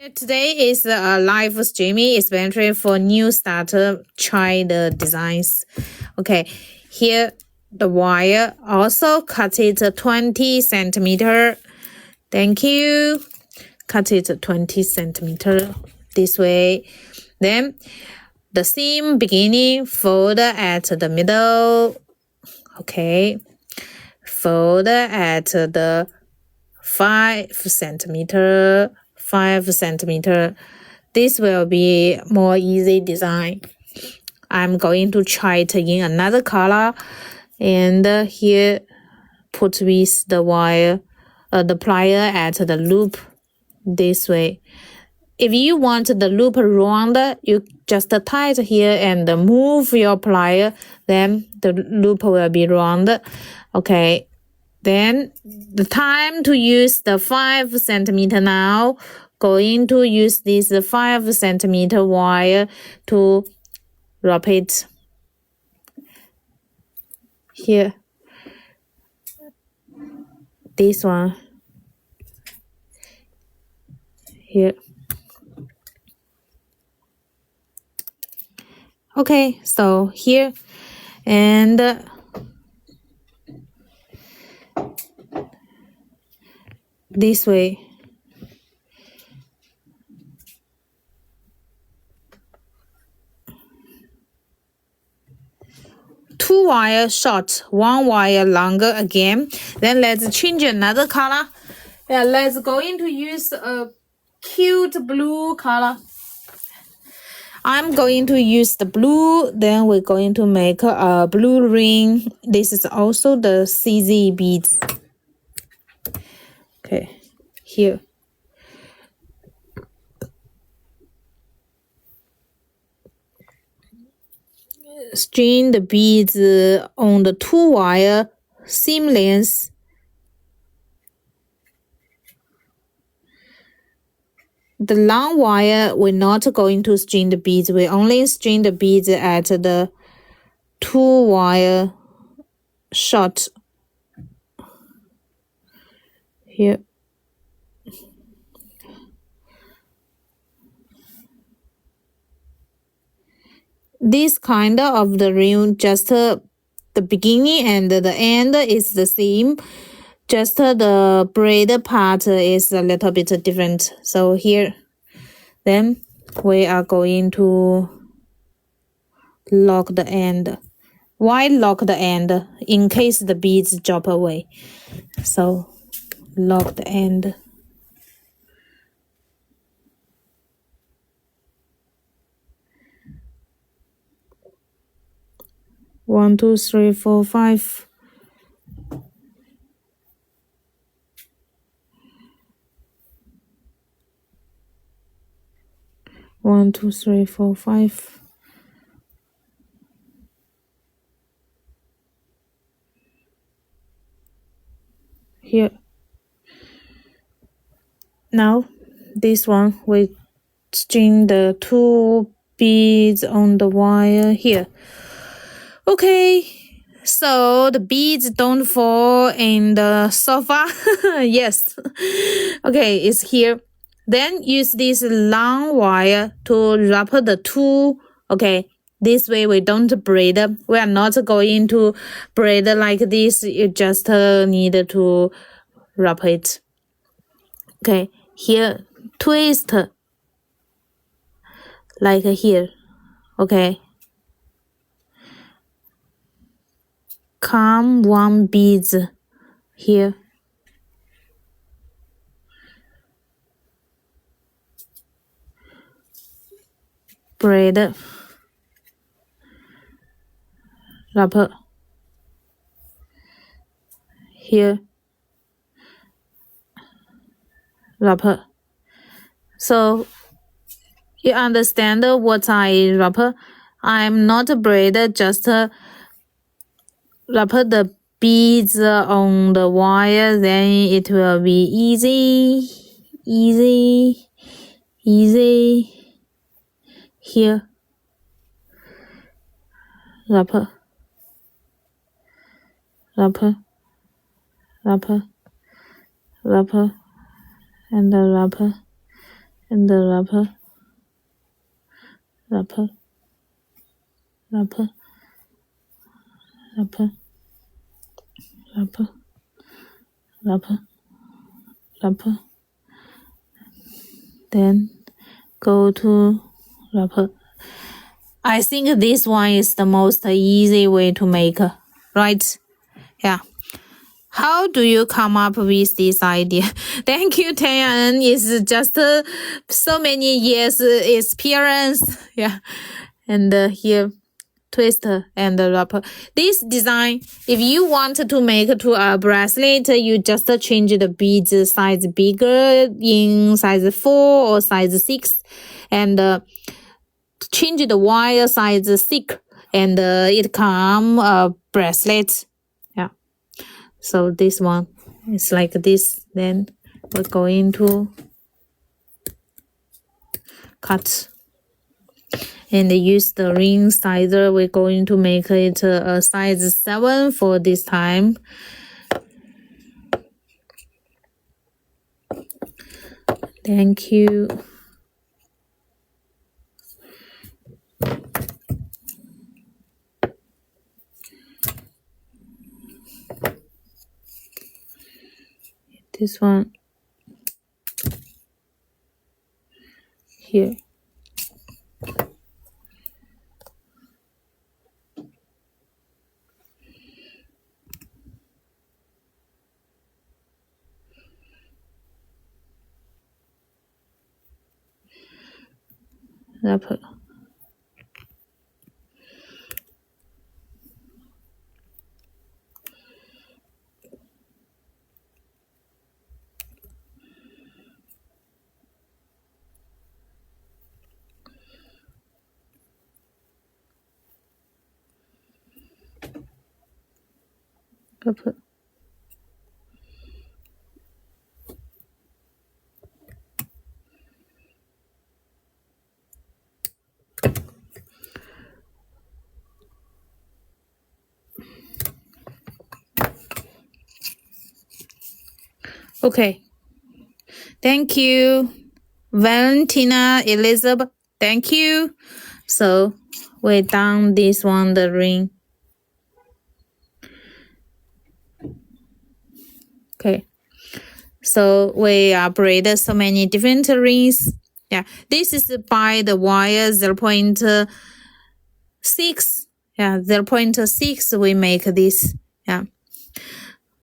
Today is a live streaming especially for new starter try the designs. Okay, here the wire also cut it 20 centimeter. Thank you. Cut it 20 centimeter this way. Then the seam beginning fold at the middle. Okay, fold at the 5 centimeter. 5 centimeter. This will be more easy design. I'm going to try it in another color, and here put with the wire, the plier at the loop this way. If you want the loop round, you just tie it here and move your plier, then the loop will be round. Okay. Then the time to use the 5 centimeter now. Going to use this 5 centimeter wire to wrap it here. This one here. Okay, so here and this way. Two wire short, one wire longer again. Then let's change another color. Yeah, let's going to use a cute blue color. I'm going to use the blue. Then we're going to make a blue ring. This is also the CZ beads. Okay, here. String the beads on the 2 wire seam length. The long wire, we're not going to string the beads. We only string the beads at the 2 wire short here. This kind of the ring, just the beginning and the end is the same. Just the braid part is a little bit different. So here, then we are going to lock the end. Why lock the end? In case the beads drop away. So lock the end. One, two, three, four, five. One, two, three, four, five. Here. Now, this one we string the 2 beads on the wire here. Okay, so the beads don't fall in the sofa. Yes. Okay, it's here. Then use this long wire to wrap the 2. Okay, this way we don't braid. We are not going to braid like this. You just need to wrap it. Okay, here, twist like here. Okay. Come 1 beads here. Braid. Wrap here. Wrap. So you understand what I wrap? I'm not braid, just wrap the beads on the wire, then it will be easy. Here. Wrap. And the wrap and the wrapper, wrapper, wrapper, wrapper, wrapper, wrapper, wrapper. Then go to wrapper. I think this one is the most easy way to make, right? Yeah. How do you come up with this idea? Thank you, Tayan. It's just so many years experience. Yeah. And here, twister and the wrapper. This design, if you want to make to a bracelet, you just change the beads size bigger in size 4 or size 6. And change the wire size thick. And it come a bracelet. So this one is like this. Then we're going to cut and use the ring sizer. We're going to make it a size 7 for this time. Thank you. This one here. Wrapper. Wrapper. Okay. Thank you, Valentina Elizabeth. Thank you. So we done this one, the ring. Okay. So we braided so many different rings. Yeah, this is by the wire 0.6. Yeah, 0.6 we make this. Yeah.